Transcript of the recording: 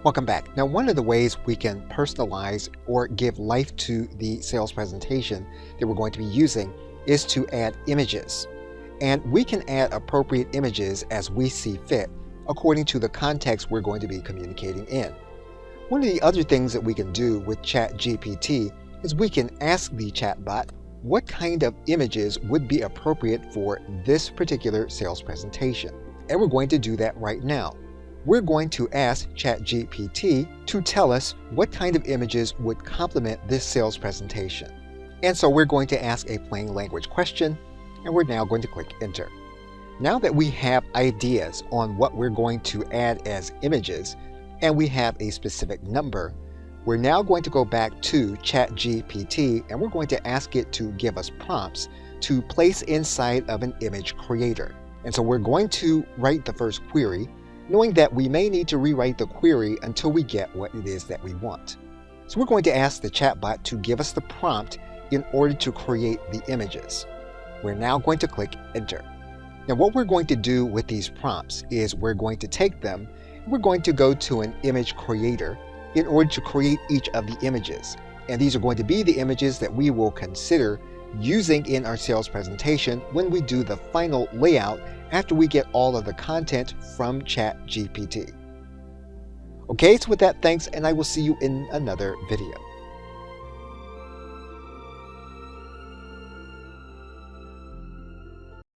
Welcome back. Now, one of the ways we can personalize or give life to the sales presentation that we're going to be using is to add images. And we can add appropriate images as we see fit according to the context we're going to be communicating in. One of the other things that we can do with ChatGPT is we can ask the chatbot what kind of images would be appropriate for this particular sales presentation. And we're going to do that right now. We're going to ask ChatGPT to tell us what kind of images would complement this sales presentation. And so we're going to ask a plain language question, and we're now going to click Enter. Now that we have ideas on what we're going to add as images, and we have a specific number, we're now going to go back to ChatGPT, and we're going to ask it to give us prompts to place inside of an image creator. And so we're going to write the first query, knowing that we may need to rewrite the query until we get what it is that we want. So we're going to ask the chatbot to give us the prompt in order to create the images. We're now going to click Enter. Now what we're going to do with these prompts is we're going to take them and we're going to go to an image creator in order to create each of the images. And these are going to be the images that we will consider using in our sales presentation when we do the final layout after we get all of the content from ChatGPT. Okay, so with that, thanks, and I will see you in another video.